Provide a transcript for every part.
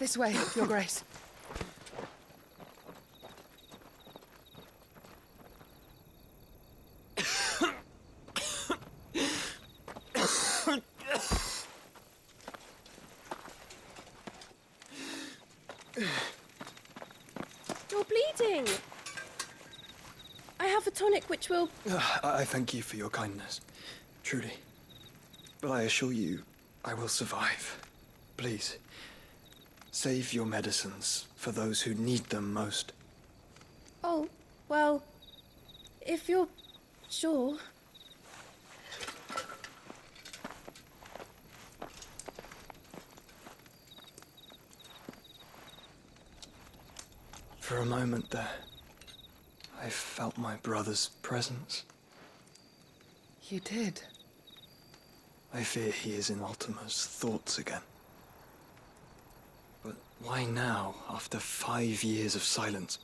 This way, Your Grace. You're bleeding. I have a tonic which will... I thank you for your kindness, truly. But I assure you, I will survive. Please, save your medicines for those who need them most. Oh, well, if you're sure... For a moment there, I felt my brother's presence. You did? I fear he is in Ultima's thoughts again. But why now, after 5 years of silence?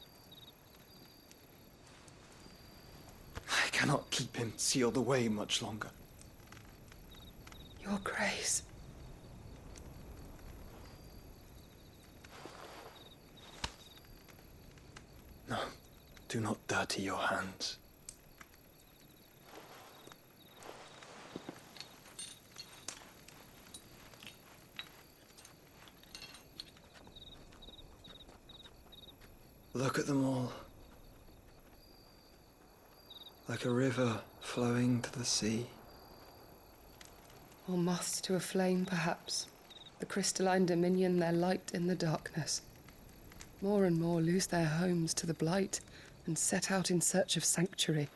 I cannot keep him sealed away much longer. Your Grace. No, do not dirty your hands. Look at them all. Like a river flowing to the sea. Or moths to a flame, perhaps. The crystalline dominion their light in the darkness. More and more lose their homes to the blight and set out in search of sanctuary,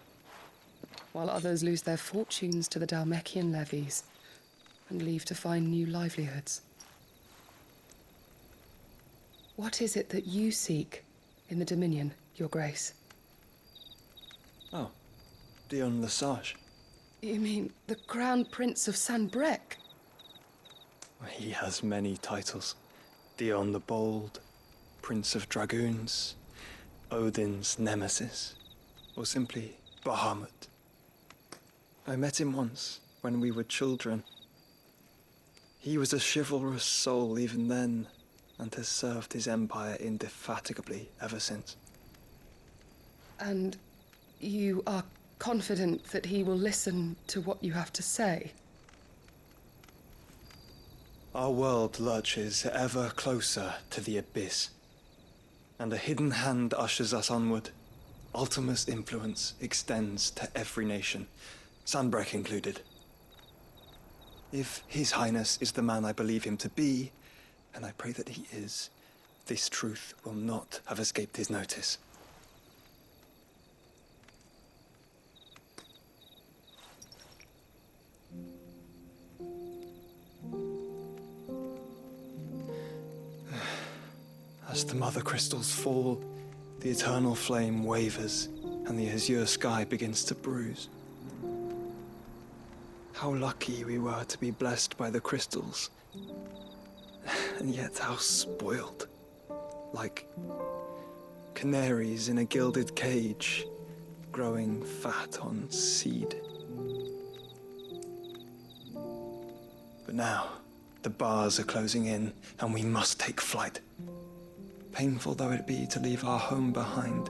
while others lose their fortunes to the Dhalmekian levies and leave to find new livelihoods. What is it that you seek in the Dominion, Your Grace? Oh, Dion Lesage. You mean the Crown Prince of Sanbrec? He has many titles. Dion the Bold, Prince of Dragoons, Odin's Nemesis, or simply Bahamut. I met him once, when we were children. He was a chivalrous soul even then, and has served his empire indefatigably ever since. And you are confident that he will listen to what you have to say? Our world lurches ever closer to the abyss, and a hidden hand ushers us onward. Ultima's influence extends to every nation, Sanbrec included. If His Highness is the man I believe him to be, and I pray that he is, this truth will not have escaped his notice. As the mother crystals fall, the eternal flame wavers, and the azure sky begins to bruise. How lucky we were to be blessed by the crystals, and yet how spoiled. Like canaries in a gilded cage, growing fat on seed. But now, the bars are closing in, and we must take flight. Painful though it be to leave our home behind,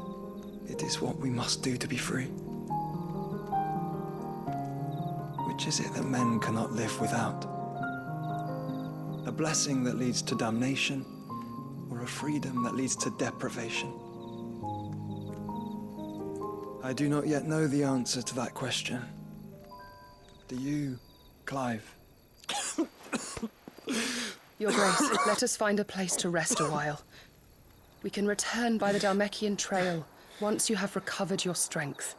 it is what we must do to be free. Which is it that men cannot live without? A blessing that leads to damnation, or a freedom that leads to deprivation? I do not yet know the answer to that question. Do you, Clive? Your Grace, let us find a place to rest a while. We can return by the Dhalmekian trail once you have recovered your strength.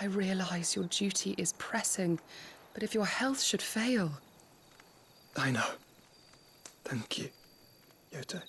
I realize your duty is pressing, but if your health should fail... I know. Thank you, Yote.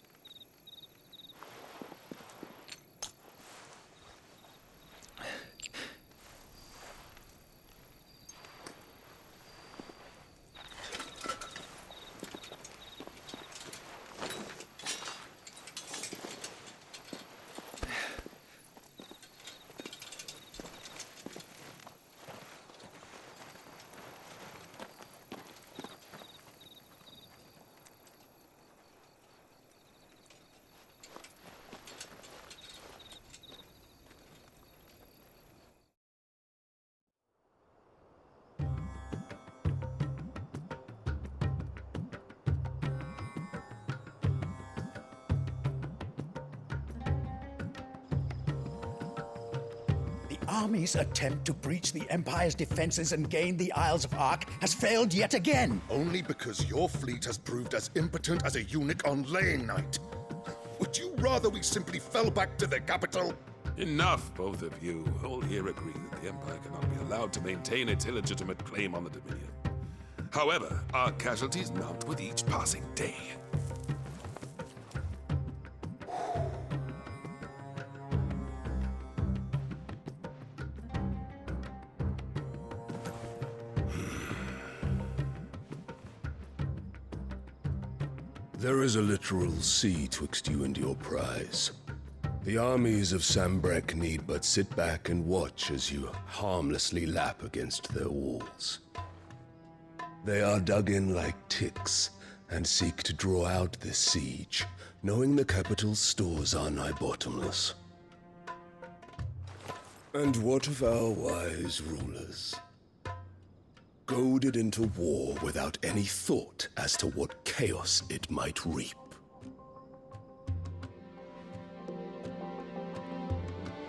army's attempt to breach the Empire's defenses and gain the Isles of Ark has failed yet again. Only because your fleet has proved as impotent as a eunuch on laying night. Would you rather we simply fell back to the capital? Enough, both of you. All here agree that the Empire cannot be allowed to maintain its illegitimate claim on the Dominion. However, our casualties mount with each passing day. There is a literal sea twixt you and your prize. The armies of Sambrek need but sit back and watch as you harmlessly lap against their walls. They are dug in like ticks and seek to draw out this siege, knowing the capital's stores are nigh bottomless. And what of our wise rulers? Goaded into war without any thought as to what chaos it might reap.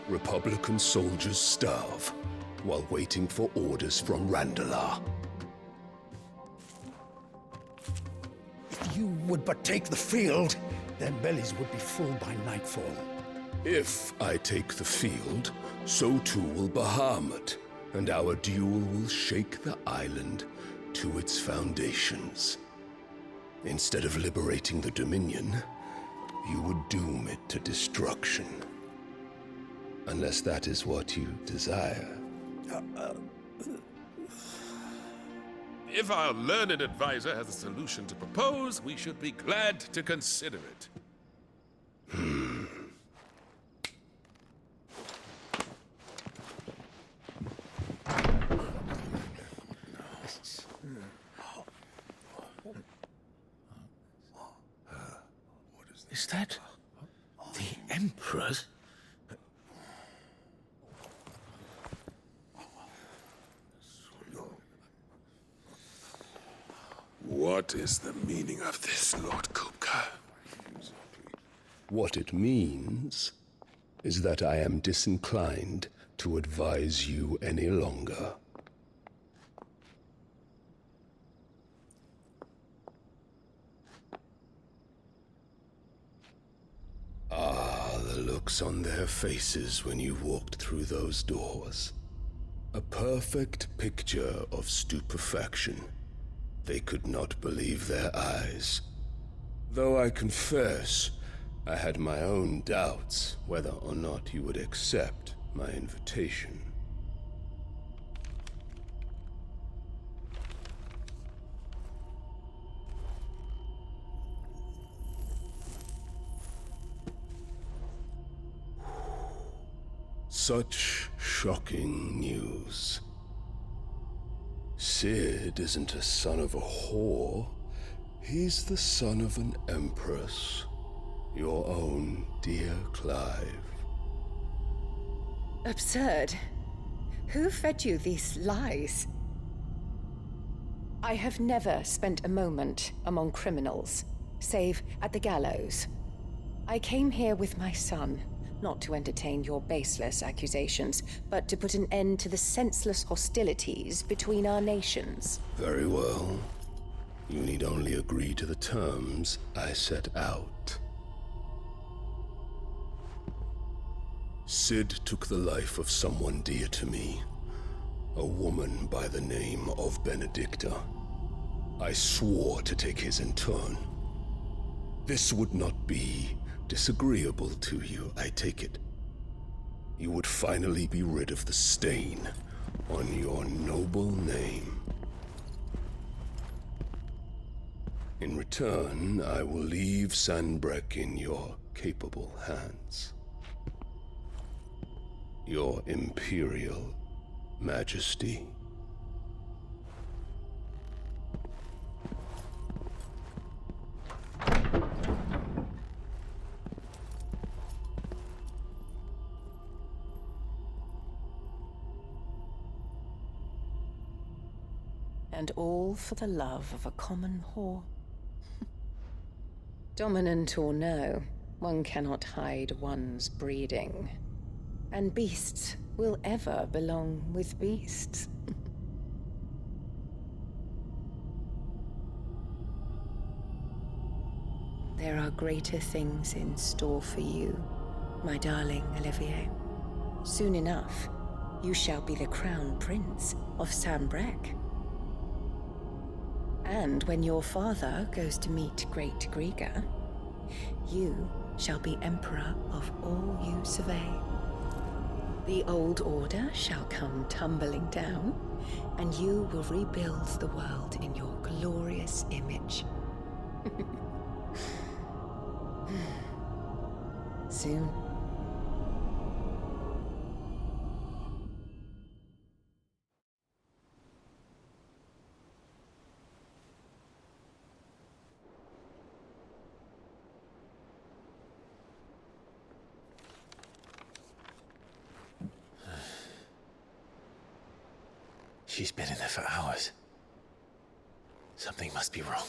Republican soldiers starve while waiting for orders from Randalar. If you would but take the field, their bellies would be full by nightfall. If I take the field, so too will Bahamut, and our duel will shake the island to its foundations. Instead of liberating the Dominion, you would doom it to destruction. Unless that is what you desire. If our learned advisor has a solution to propose, we should be glad to consider it. Is that the Emperor's? What is the meaning of this, Lord Kupka? What it means is that I am disinclined to advise you any longer. The looks on their faces when you walked through those doors. A perfect picture of stupefaction. They could not believe their eyes. Though I confess, I had my own doubts whether or not you would accept my invitation. Such shocking news. Sid isn't a son of a whore. He's the son of an empress. Your own dear Clive. Absurd. Who fed you these lies? I have never spent a moment among criminals, save at the gallows. I came here with my son, not to entertain your baseless accusations, but to put an end to the senseless hostilities between our nations. Very well. You need only agree to the terms I set out. Sid took the life of someone dear to me, a woman by the name of Benedicta. I swore to take his in turn. This would not be disagreeable to you, I take it. You would finally be rid of the stain on your noble name. In return, I will leave Sanbrek in your capable hands. Your Imperial Majesty. And all for the love of a common whore. Dominant or no, one cannot hide one's breeding. And beasts will ever belong with beasts. There are greater things in store for you, my darling Olivier. Soon enough, you shall be the crown prince of Sambrec. And when your father goes to meet Great Griga, you shall be emperor of all you survey. The old order shall come tumbling down, and you will rebuild the world in your glorious image. Soon. She's been in there for hours. Something must be wrong.